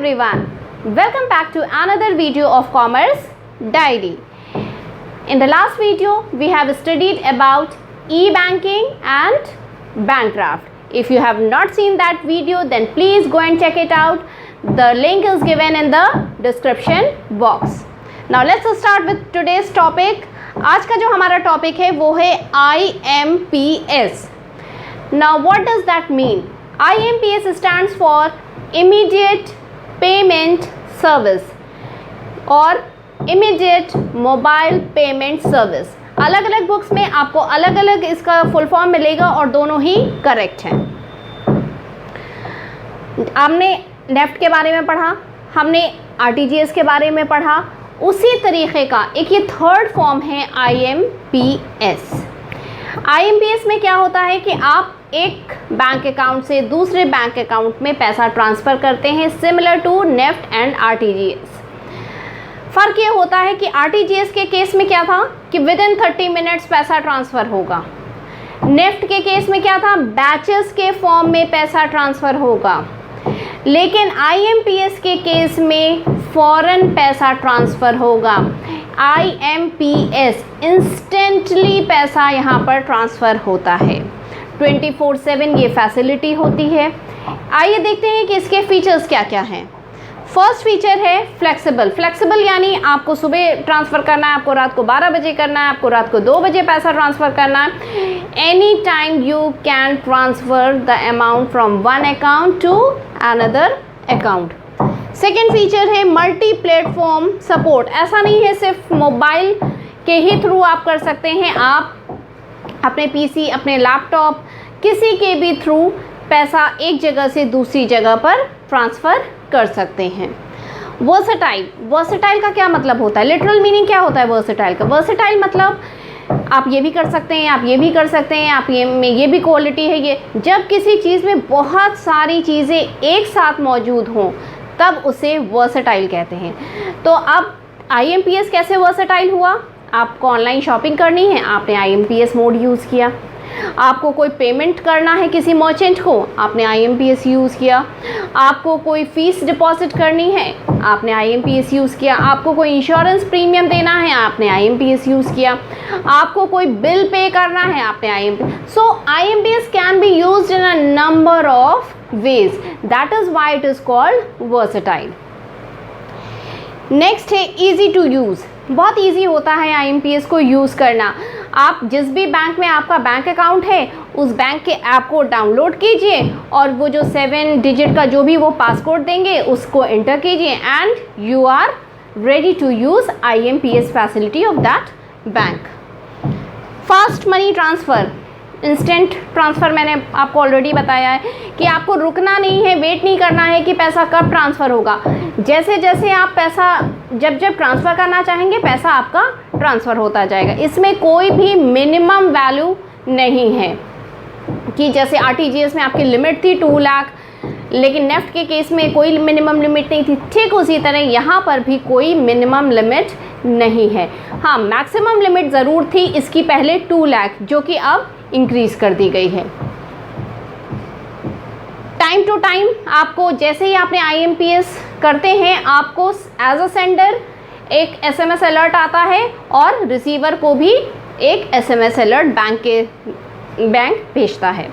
everyone, welcome back to another video of Commerce Diary. In the last video, we have studied about e-banking and bank draft. If you have not seen that video, then please go and check it out. The link is given in the description box. Now let's start with today's topic. आज का जो हमारा topic है वो है IMPS. Now what does that mean? IMPS stands for Immediate Payment Service और Immediate Mobile Payment Service. अलग अलग बुक्स में आपको अलग अलग इसका फुल फॉर्म मिलेगा और दोनों ही करेक्ट हैं. हमने नेफ्ट के बारे में पढ़ा, हमने RTGS के बारे में पढ़ा. उसी तरीके का एक ये थर्ड फॉर्म है IMPS. IMPS में क्या होता है कि आप एक बैंक अकाउंट से दूसरे बैंक अकाउंट में पैसा ट्रांसफ़र करते हैं, similar to NEFT and RTGS. फ़र्क ये होता है कि RTGS के केस में क्या था कि विद इन 30 मिनट्स पैसा ट्रांसफ़र होगा. नेफ्ट के केस में क्या था, बैचेस के फॉर्म में पैसा ट्रांसफ़र होगा. लेकिन IMPS के केस में फ़ौरन पैसा ट्रांसफ़र होगा. IMPS इंस्टेंटली पैसा यहाँ पर ट्रांसफ़र होता है. 24/7 ये फैसिलिटी होती है. आइए देखते हैं कि इसके फीचर्स क्या क्या हैं. फर्स्ट फीचर है फ्लेक्सिबल. फ्लेक्सिबल यानी आपको सुबह ट्रांसफ़र करना है, आपको रात को 12 बजे करना है, आपको रात को 2 बजे पैसा ट्रांसफ़र करना है. Any time you can transfer the amount from one account to another account. Second feature है मल्टी प्लेटफॉर्म सपोर्ट. ऐसा नहीं है सिर्फ मोबाइल के ही थ्रू आप कर सकते हैं, आप अपने PC, अपने लैपटॉप, किसी के भी थ्रू पैसा एक जगह से दूसरी जगह पर ट्रांसफ़र कर सकते हैं. वर्सेटाइल. वर्सेटाइल का क्या मतलब होता है, लिटरल मीनिंग क्या होता है वर्सेटाइल का? वर्सेटाइल मतलब आप ये भी कर सकते हैं, आप ये भी कर सकते हैं, आप ये में ये भी क्वालिटी है. ये जब किसी चीज़ में बहुत सारी चीज़ें एक साथ मौजूद हों तब उसे वर्सेटाइल कहते हैं. तो अब IMPS कैसे वर्सेटाइल हुआ? आपको ऑनलाइन शॉपिंग करनी है, आपने IMPS मोड यूज़ किया. आपको कोई पेमेंट करना है किसी मर्चेंट को, आपने IMPS यूज़ किया. आपको कोई फ़ीस डिपॉजिट करनी है, आपने IMPS यूज़ किया. आपको कोई इंश्योरेंस प्रीमियम देना है, आपने IMPS यूज़ किया. आपको कोई बिल पे करना है, आपने IMPS. So IMPS can be used in a number of ways. That is why it is called versatile. Next है easy to use. बहुत ईजी होता है IMPS को यूज़ करना. आप जिस भी बैंक में आपका बैंक अकाउंट है उस बैंक के ऐप को डाउनलोड कीजिए और वो जो 7 डिजिट का जो भी वो पासकोड देंगे उसको एंटर कीजिए and you are ready to use IMPS facility of that bank. Fast money transfer, instant transfer मैंने आपको ऑलरेडी बताया है कि आपको रुकना नहीं है, वेट नहीं करना है कि पैसा कब ट्रांसफ़र होगा. जैसे जैसे आप पैसा जब ट्रांसफ़र करना चाहेंगे पैसा आपका ट्रांसफ़र होता जाएगा. इसमें कोई भी मिनिमम वैल्यू नहीं है कि जैसे RTGS में आपकी लिमिट थी 2 लाख, लेकिन नेफ्ट के केस में कोई मिनिमम लिमिट नहीं थी. ठीक उसी तरह यहाँ पर भी कोई मिनिमम लिमिट नहीं है. हाँ, मैक्सिमम लिमिट ज़रूर थी इसकी पहले 2 लाख जो कि अब इंक्रीज़ कर दी गई है. टाइम टू टाइम आपको जैसे ही आपने IMPS करते हैं आपको एज अ सेंडर एक SMS अलर्ट आता है और रिसीवर को भी एक SMS अलर्ट बैंक भेजता है.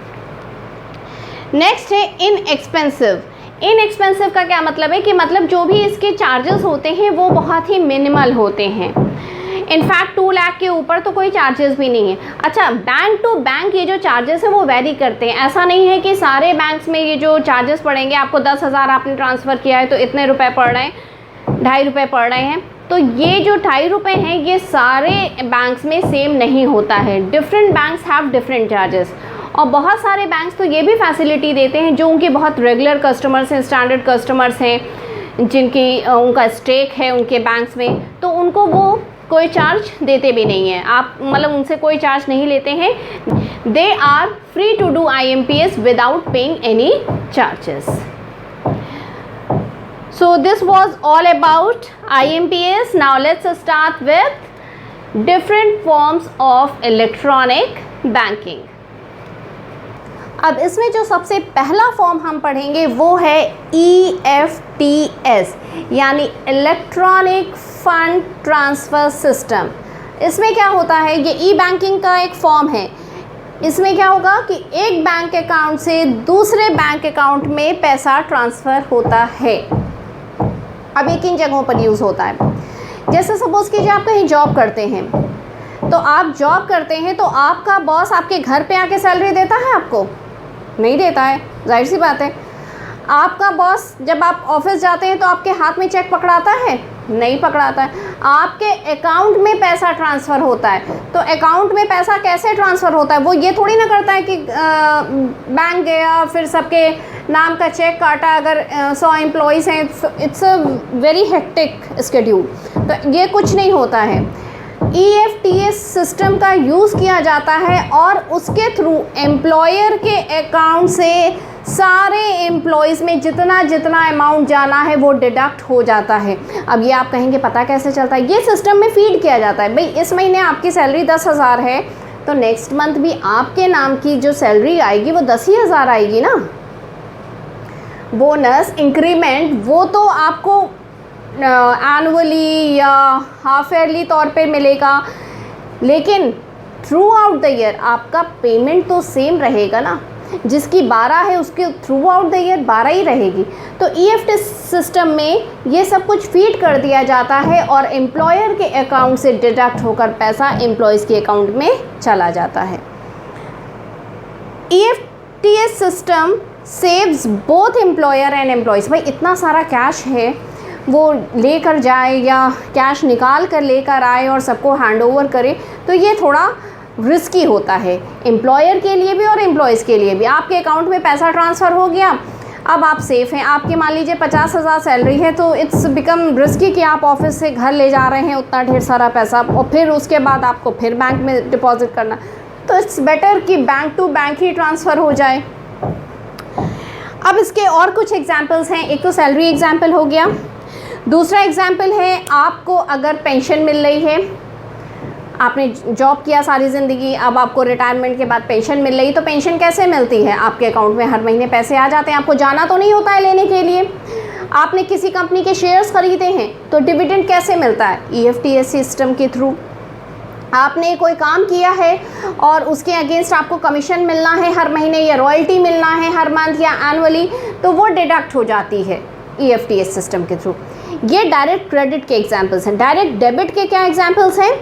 नेक्स्ट है इनएक्सपेंसिव. इनएक्सपेंसिव का क्या मतलब है कि मतलब जो भी इसके चार्जेस होते हैं वो बहुत ही मिनिमल होते हैं. इनफैक्ट 2 लाख के ऊपर तो कोई चार्जेस भी नहीं है. अच्छा, बैंक टू बैंक ये जो चार्जेस हैं वो वेरी करते हैं. ऐसा नहीं है कि सारे बैंक्स में ये जो चार्जेस पड़ेंगे, आपको 10,000 आपने ट्रांसफ़र किया है तो इतने रुपए पड़ रहे हैं, 2.5 रुपये पड़ रहे हैं. तो ये जो 2.5 रुपये हैं ये सारे बैंक्स में सेम नहीं होता है. Different banks have different charges. और बहुत सारे बैंक्स तो ये भी फैसिलिटी देते हैं जो उनके बहुत रेगुलर कस्टमर्स हैं, स्टैंडर्ड कस्टमर्स हैं, जिनकी उनका स्टेक है उनके बैंक्स में, तो उनको वो कोई चार्ज देते भी नहीं हैं. आप मतलब उनसे कोई चार्ज नहीं लेते हैं. They are free to do IMPS without paying any charges. So this was all about IMPS. Now let's start with different forms of electronic banking. अब इसमें जो सबसे पहला फॉर्म हम पढ़ेंगे वो है EFT EFTS यानी इलेक्ट्रॉनिक फंड ट्रांसफ़र सिस्टम। इसमें क्या होता है, ये ई बैंकिंग का एक फॉर्म है। इसमें क्या होगा कि एक बैंक अकाउंट से दूसरे बैंक अकाउंट में पैसा ट्रांसफ़र होता है। अब ये किन जगहों पर यूज़ होता है, जैसे सपोज़ कीजिए आप कहीं जॉब करते हैं, तो आप जॉब करते हैं तो आपका बॉस आपके घर पे आके सैलरी देता है आपको? नहीं देता है, जाहिर सी बात है। आपका बॉस जब आप ऑफिस जाते हैं तो आपके हाथ में चेक पकड़ाता है? नहीं पकड़ाता है। आपके अकाउंट में पैसा ट्रांसफ़र होता है। तो अकाउंट में पैसा कैसे ट्रांसफ़र होता है, वो ये थोड़ी ना करता है कि बैंक गया फिर सबके नाम का चेक काटा। अगर 100 एम्प्लॉयज़ हैं, it's a very hectic schedule, तो ये कुछ नहीं होता है। EFTS सिस्टम का यूज़ किया जाता है और उसके थ्रू एम्प्लॉयर के अकाउंट से सारे एम्प्लॉयज़ में जितना जितना अमाउंट जाना है वो डिडक्ट हो जाता है। अब ये आप कहेंगे पता कैसे चलता है, ये सिस्टम में फीड किया जाता है। भाई इस महीने आपकी सैलरी 10,000 है, तो नेक्स्ट मंथ भी आपके नाम की जो सैलरी आएगी वो 10 ही हज़ार आएगी ना। बोनस इंक्रीमेंट वो तो आपको एनुअली या हाफ ईयरली तौर पे मिलेगा, लेकिन थ्रू आउट द ईयर आपका पेमेंट तो सेम रहेगा ना। जिसकी 12 है उसके थ्रू आउट द ईयर 12 ही रहेगी। तो EFT सिस्टम में ये सब कुछ फीड कर दिया जाता है और एम्प्लॉयर के अकाउंट से डिडक्ट होकर पैसा एम्प्लॉयज़ के अकाउंट में चला जाता है। EFTS system saves both employer and employees. भाई इतना सारा कैश है, वो लेकर जाए या कैश निकाल कर लेकर आए और सबको हैंड ओवर करे, तो ये थोड़ा रिस्की होता है एम्प्लॉयर के लिए भी और एम्प्लॉयज़ के लिए भी। आपके अकाउंट में पैसा ट्रांसफ़र हो गया, अब आप सेफ़ हैं। आपके मान लीजिए 50,000 सैलरी है, तो इट्स बिकम रिस्की कि आप ऑफिस से घर ले जा रहे हैं उतना ढेर सारा पैसा और फिर उसके बाद आपको फिर बैंक में डिपॉजिट करना। तो इट्स बेटर कि बैंक टू बैंक ही ट्रांसफ़र हो जाए। अब इसके और कुछ एग्जाम्पल्स हैं। एक तो सैलरी एग्जाम्पल हो गया, दूसरा एग्जाम्पल है आपको अगर पेंशन मिल रही है, आपने जॉब किया सारी ज़िंदगी, अब आपको रिटायरमेंट के बाद पेंशन मिल रही, तो पेंशन कैसे मिलती है? आपके अकाउंट में हर महीने पैसे आ जाते हैं, आपको जाना तो नहीं होता है लेने के लिए। आपने किसी कंपनी के शेयर्स खरीदे हैं, तो डिविडेंड कैसे मिलता है? EFTS सिस्टम के थ्रू। आपने कोई काम किया है और उसके अगेंस्ट आपको कमीशन मिलना है हर महीने या रॉयल्टी मिलना है हर मंथ या एनुअली, तो वो डिडक्ट हो जाती है EFTS सिस्टम के थ्रू। ये डायरेक्ट क्रेडिट के एग्जाम्पल्स हैं। डायरेक्ट डेबिट के क्या एग्जाम्पल्स हैं?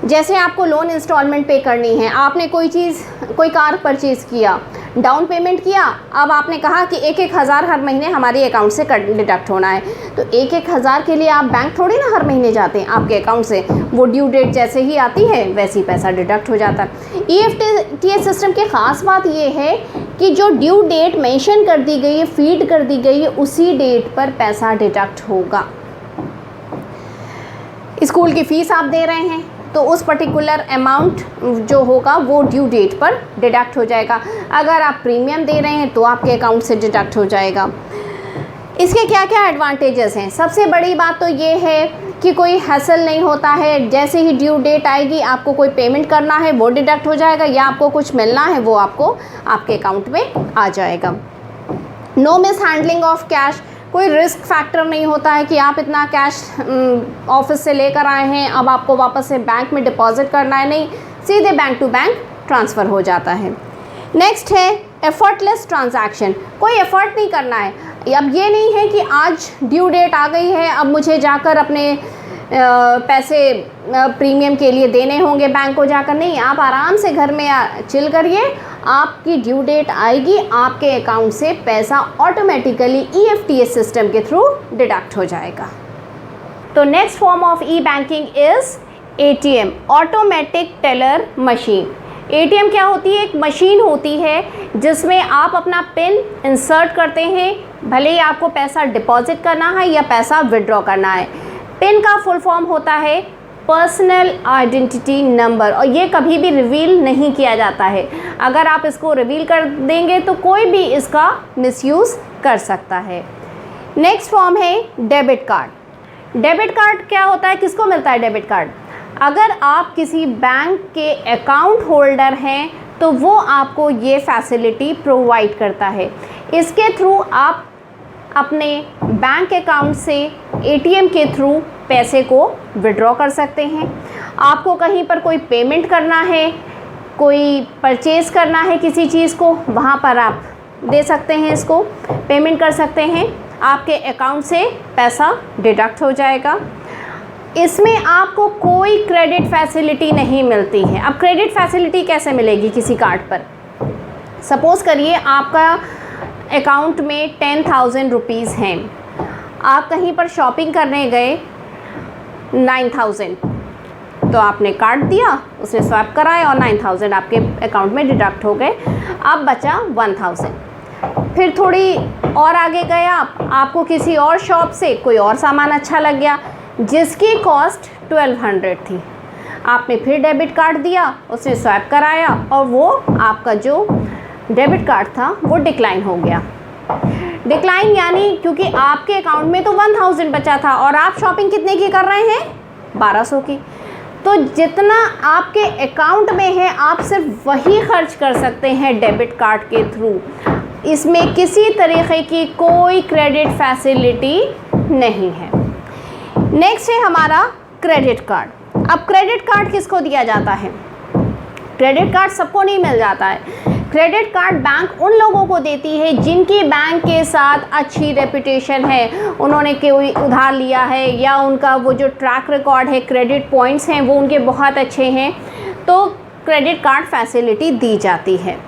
जैसे आपको लोन इंस्टॉलमेंट पे करनी है, आपने कोई कार परचेज़ किया, डाउन पेमेंट किया, अब आपने कहा कि 1-1 हज़ार हर महीने हमारे अकाउंट से डिडक्ट होना है, तो 1-1 हज़ार के लिए आप बैंक थोड़ी ना हर महीने जाते हैं आपके अकाउंट से। वो ड्यू डेट जैसे ही आती है वैसे ही पैसा डिडक्ट हो जाता है। EFTS सिस्टम की ख़ास बात ये है कि जो ड्यू डेट मेंशन कर दी गई है, फीड कर दी गई है, उसी डेट पर पैसा डिडक्ट होगा। स्कूल की फ़ीस आप दे रहे हैं, तो उस पर्टिकुलर अमाउंट जो होगा वो ड्यू डेट पर डिडक्ट हो जाएगा। अगर आप प्रीमियम दे रहे हैं तो आपके अकाउंट से डिडक्ट हो जाएगा। इसके क्या क्या एडवांटेजेस हैं? सबसे बड़ी बात तो ये है कि कोई हैसल नहीं होता है। जैसे ही ड्यू डेट आएगी, आपको कोई पेमेंट करना है वो डिडक्ट हो जाएगा, या आपको कुछ मिलना है वो आपको आपके अकाउंट में आ जाएगा। No mishandling of cash, कोई रिस्क फैक्टर नहीं होता है कि आप इतना कैश ऑफिस से लेकर आए हैं, अब आपको वापस से बैंक में डिपॉजिट करना है। नहीं, सीधे बैंक टू बैंक ट्रांसफ़र हो जाता है। नेक्स्ट है एफर्टलेस ट्रांजैक्शन। कोई एफर्ट नहीं करना है। अब ये नहीं है कि आज ड्यू डेट आ गई है, अब मुझे जाकर अपने पैसे प्रीमियम के लिए देने होंगे बैंक को जाकर। नहीं, आप आराम से घर में चिल करिए, आपकी ड्यू डेट आएगी, आपके अकाउंट से पैसा ऑटोमेटिकली EFTS सिस्टम के थ्रू डिडक्ट हो जाएगा। तो next form of E banking is ATM, automatic teller machine. ATM क्या होती है? एक मशीन होती है जिसमें आप अपना पिन इंसर्ट करते हैं, भले ही आपको पैसा डिपॉजिट करना है या पैसा विड्रॉ करना है। पिन का फुल फॉर्म होता है पर्सनल आइडेंटिटी नंबर, और ये कभी भी रिवील नहीं किया जाता है। अगर आप इसको रिवील कर देंगे तो कोई भी इसका मिसयूज़ कर सकता है। नेक्स्ट फॉर्म है डेबिट कार्ड। डेबिट कार्ड क्या होता है? किसको मिलता है डेबिट कार्ड? अगर आप किसी बैंक के अकाउंट होल्डर हैं तो वो आपको ये फैसिलिटी प्रोवाइड करता है। इसके थ्रू आप अपने बैंक अकाउंट से एटीएम के थ्रू पैसे को विड्रॉ कर सकते हैं। आपको कहीं पर कोई पेमेंट करना है, कोई परचेज़ करना है किसी चीज़ को, वहाँ पर आप दे सकते हैं, इसको पेमेंट कर सकते हैं, आपके अकाउंट से पैसा डिडक्ट हो जाएगा। इसमें आपको कोई क्रेडिट फैसिलिटी नहीं मिलती है। अब क्रेडिट फैसिलिटी कैसे मिलेगी किसी कार्ड पर? सपोज़ करिए आपका अकाउंट में 10,000 रुपीज़ हैं, आप कहीं पर शॉपिंग करने गए 9,000, तो आपने कार्ड दिया, उसने स्वैप कराया और 9,000 आपके अकाउंट में डिडक्ट हो गए, अब बचा 1,000। फिर थोड़ी और आगे गए आपको किसी और शॉप से कोई और सामान अच्छा लग गया जिसकी कॉस्ट 1,200 थी, आपने फिर डेबिट कार्ड दिया, उसने स्वैप कराया और वो आपका जो डेबिट कार्ड था वो डिक्लाइन हो गया। डिक्लाइन यानी क्योंकि आपके अकाउंट में तो 1,000 बचा था और आप शॉपिंग कितने की कर रहे हैं? 1,200 की। तो जितना आपके अकाउंट में है आप सिर्फ वही खर्च कर सकते हैं डेबिट कार्ड के थ्रू। इसमें किसी तरीके की कोई क्रेडिट फैसिलिटी नहीं है। नेक्स्ट है हमारा क्रेडिट कार्ड। अब क्रेडिट कार्ड किसको दिया जाता है? क्रेडिट कार्ड सबको नहीं मिल जाता है। क्रेडिट कार्ड बैंक उन लोगों को देती है जिनकी बैंक के साथ अच्छी रेपुटेशन है, उन्होंने कोई उधार लिया है या उनका वो जो ट्रैक रिकॉर्ड है, क्रेडिट पॉइंट्स हैं वो उनके बहुत अच्छे हैं, तो क्रेडिट कार्ड फैसिलिटी दी जाती है।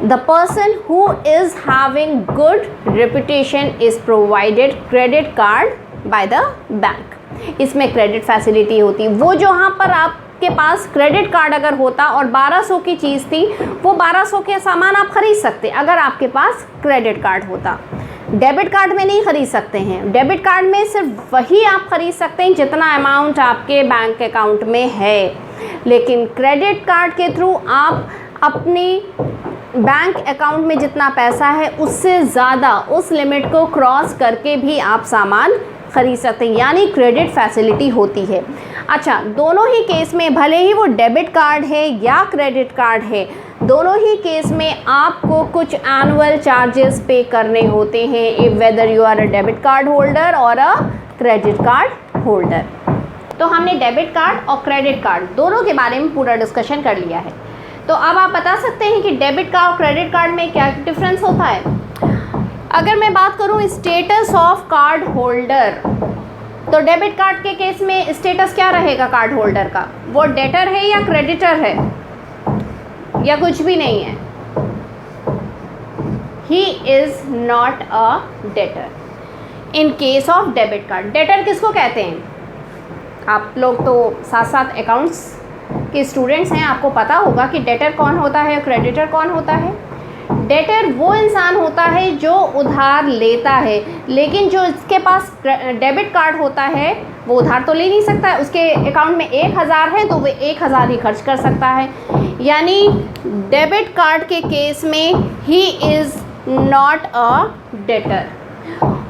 The person who is having good reputation is provided credit card by the bank। इसमें क्रेडिट फैसिलिटी होती है। वो जहाँ पर आपके पास क्रेडिट कार्ड अगर होता और 1,200 की चीज़ थी, वो 1,200 के सामान आप खरीद सकते अगर आपके पास क्रेडिट कार्ड होता। डेबिट कार्ड में नहीं खरीद सकते हैं। डेबिट कार्ड में सिर्फ वही आप खरीद सकते हैं जितना अमाउंट आपके बैंक अकाउंट में है, लेकिन क्रेडिट कार्ड के थ्रू आप अपनी बैंक अकाउंट में जितना पैसा है उससे ज़्यादा, उस लिमिट को क्रॉस करके भी आप सामान खरीद सकते हैं, यानी क्रेडिट फैसिलिटी होती है। अच्छा, दोनों ही केस में भले ही वो डेबिट कार्ड है या क्रेडिट कार्ड है, दोनों ही केस में आपको कुछ एनुअल चार्जेस पे करने होते हैं, whether you are a debit card holder और अ क्रेडिट कार्ड होल्डर। तो हमने डेबिट कार्ड और क्रेडिट कार्ड दोनों के बारे में पूरा डिस्कशन कर लिया है। तो अब आप बता सकते हैं कि डेबिट कार्ड और क्रेडिट कार्ड में क्या डिफरेंस होता है? अगर मैं बात करूं स्टेटस ऑफ कार्ड होल्डर, तो डेबिट कार्ड के केस में स्टेटस क्या रहेगा कार्ड होल्डर का? वो डेटर है या क्रेडिटर है या कुछ भी नहीं है? He is not a debtor in case of debit card. Debtor किसको कहते हैं? आप लोग तो साथ साथ अकाउंट्स के स्टूडेंट्स हैं, आपको पता होगा कि डेटर कौन होता है और क्रेडिटर कौन होता है। डेटर वो इंसान होता है जो उधार लेता है, लेकिन जो इसके पास डेबिट कार्ड होता है वो उधार तो ले नहीं सकता है। उसके अकाउंट में 1,000 है तो वो 1,000 ही खर्च कर सकता है, यानी डेबिट कार्ड के केस में he is not a debtor.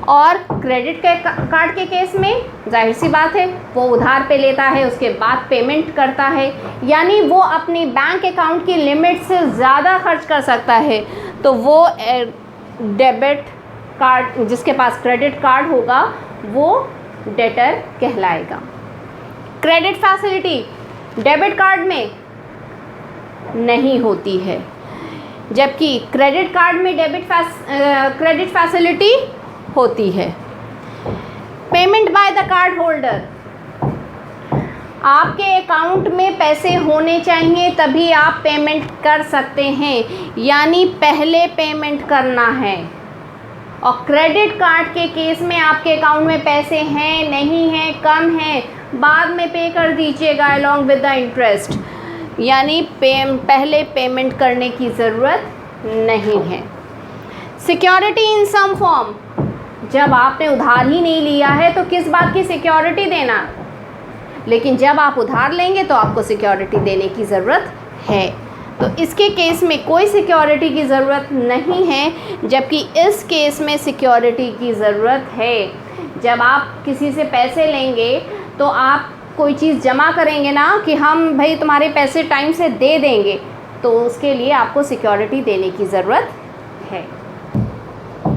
और क्रेडिट कार्ड के केस में जाहिर सी बात है वो उधार पे लेता है, उसके बाद पेमेंट करता है, यानी वो अपनी बैंक अकाउंट की लिमिट से ज़्यादा खर्च कर सकता है, तो वो डेबिट कार्ड, जिसके पास क्रेडिट कार्ड होगा वो डेटर कहलाएगा। क्रेडिट फैसिलिटी डेबिट कार्ड में नहीं होती है, जबकि क्रेडिट कार्ड में क्रेडिट फैसिलिटी होती है। Payment by the card holder, आपके अकाउंट में पैसे होने चाहिए तभी आप पेमेंट कर सकते हैं, यानी पहले पेमेंट करना है। और क्रेडिट कार्ड के केस में आपके अकाउंट में पैसे हैं, नहीं हैं, कम हैं, बाद में पे कर दीजिएगा अलॉन्ग विद द इंटरेस्ट, यानी पहले पेमेंट करने की ज़रूरत नहीं है। सिक्योरिटी इन सम फॉर्म, जब आपने उधार ही नहीं लिया है तो किस बात की सिक्योरिटी देना, लेकिन जब आप उधार लेंगे तो आपको सिक्योरिटी देने की ज़रूरत है। तो इसके केस में कोई सिक्योरिटी की ज़रूरत नहीं है, जबकि इस केस में सिक्योरिटी की ज़रूरत है। जब आप किसी से पैसे लेंगे तो आप कोई चीज़ जमा करेंगे ना कि हम भाई तुम्हारे पैसे टाइम से दे देंगे, तो उसके लिए आपको सिक्योरिटी देने की ज़रूरत है।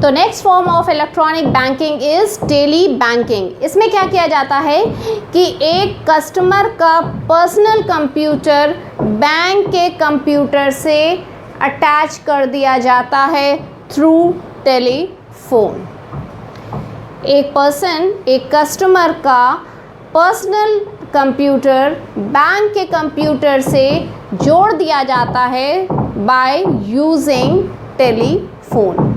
तो next form of electronic banking is tele banking. इसमें क्या किया जाता है कि एक कस्टमर का पर्सनल कंप्यूटर बैंक के कंप्यूटर से अटैच कर दिया जाता है थ्रू टेलीफोन। एक कस्टमर का पर्सनल कंप्यूटर बैंक के कंप्यूटर से जोड़ दिया जाता है बाय यूजिंग टेलीफोन।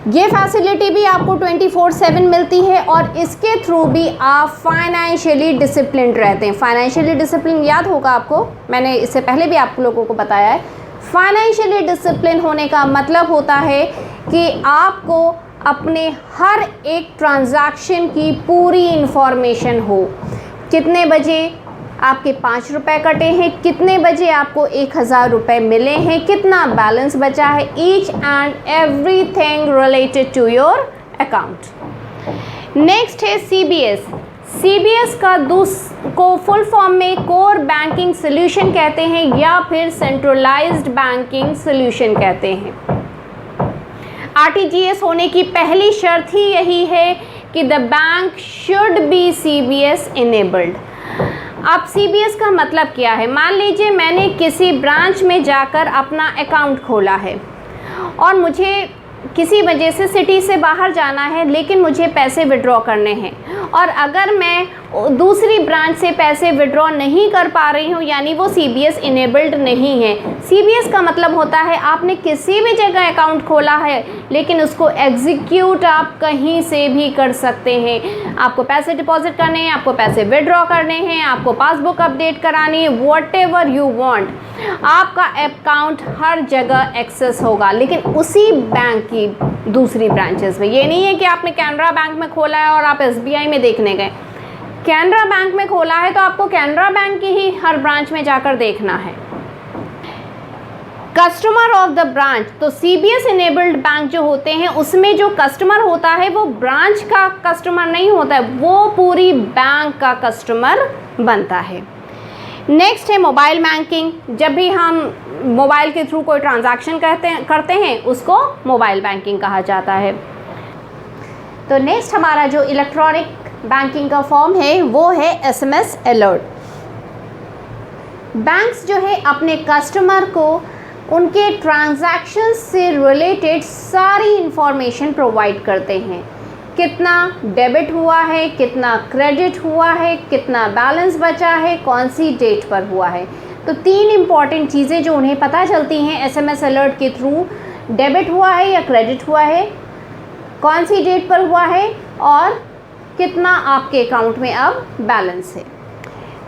ये फैसिलिटी भी आपको 24/7 मिलती है और इसके थ्रू भी आप फाइनेंशियली डिसिप्लिन रहते हैं। फाइनेंशियली डिसिप्लिन याद होगा आपको, मैंने इससे पहले भी आप लोगों को बताया है। फाइनेंशियली डिसिप्लिन होने का मतलब होता है कि आपको अपने हर एक ट्रांजैक्शन की पूरी इंफॉर्मेशन हो। कितने बजे आपके 5 रुपये कटे हैं, कितने बजे आपको 1000 रुपये मिले हैं, कितना बैलेंस बचा है, each and everything related to your account. Next है CBS। CBS को फुल फॉर्म में कोर बैंकिंग सोल्यूशन कहते हैं या फिर सेंट्रलाइज्ड बैंकिंग सोल्यूशन कहते हैं। RTGS होने की पहली शर्त ही यही है कि the bank should be CBS enabled. अब CBS का मतलब क्या है? मान लीजिए मैंने किसी ब्रांच में जाकर अपना अकाउंट खोला है और मुझे किसी वजह से सिटी से बाहर जाना है, लेकिन मुझे पैसे विड्रॉ करने हैं और अगर मैं दूसरी ब्रांच से पैसे विड्रॉ नहीं कर पा रही हूँ, यानी वो CBS इनेबल्ड नहीं है। CBS का मतलब होता है आपने किसी भी जगह अकाउंट खोला है लेकिन उसको एग्जीक्यूट आप कहीं से भी कर सकते हैं। आपको पैसे डिपॉजिट करने हैं, आपको पैसे विड्रॉ करने हैं, आपको पासबुक अपडेट करानी है, व्हाटएवर यू वांट, आपका अकाउंट हर जगह एक्सेस होगा, लेकिन उसी बैंक की दूसरी ब्रांचेस में। ये नहीं है कि आपने कैनरा बैंक में खोला है और आप SBI में देखने गए। कैनरा बैंक में खोला है तो आपको कैनरा बैंक की ही हर ब्रांच में जाकर देखना है। कस्टमर ऑफ द ब्रांच, तो CBS इनेबल्ड बैंक जो होते हैं उसमें जो कस्टमर होता है वो ब्रांच का कस्टमर नहीं होता है, वो पूरी बैंक का कस्टमर बनता है। नेक्स्ट है मोबाइल बैंकिंग। जब भी हम मोबाइल के थ्रू कोई ट्रांजैक्शन करते हैं उसको मोबाइल बैंकिंग कहा जाता है। तो नेक्स्ट हमारा जो इलेक्ट्रॉनिक बैंकिंग का फॉर्म है वो है SMS अलर्ट। बैंक्स जो है अपने कस्टमर को उनके ट्रांजैक्शंस से रिलेटेड सारी इंफॉर्मेशन प्रोवाइड करते हैं। कितना डेबिट हुआ है, कितना क्रेडिट हुआ है, कितना बैलेंस बचा है, कौन सी डेट पर हुआ है। तो 3 इम्पॉर्टेंट चीज़ें जो उन्हें पता चलती हैं SMS अलर्ट के थ्रू, डेबिट हुआ है या क्रेडिट हुआ है, कौन सी डेट पर हुआ है और कितना आपके अकाउंट में अब बैलेंस है।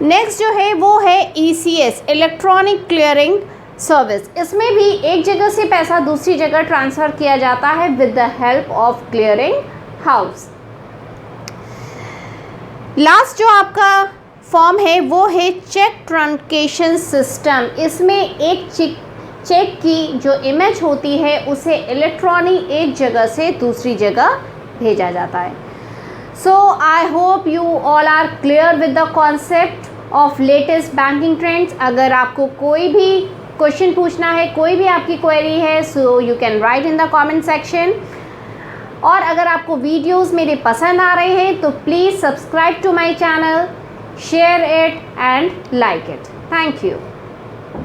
नेक्स्ट जो है वो है ECS इलेक्ट्रॉनिक क्लियरिंग सर्विस। इसमें भी एक जगह से पैसा दूसरी जगह ट्रांसफ़र किया जाता है with the help of clearing house. Last जो आपका फॉर्म है वो है चेक ट्रांकेशन सिस्टम। इसमें एक चेक की जो इमेज होती है उसे इलेक्ट्रॉनिक एक जगह से दूसरी जगह भेजा जाता है। So I hope you all are clear with the concept of latest banking trends. अगर आपको कोई भी क्वेश्चन पूछना है, कोई भी आपकी क्वेरी है, so you can write in the comment section. और अगर आपको वीडियोस मेरे पसंद आ रहे हैं तो please subscribe to my channel, share it and like it. Thank you.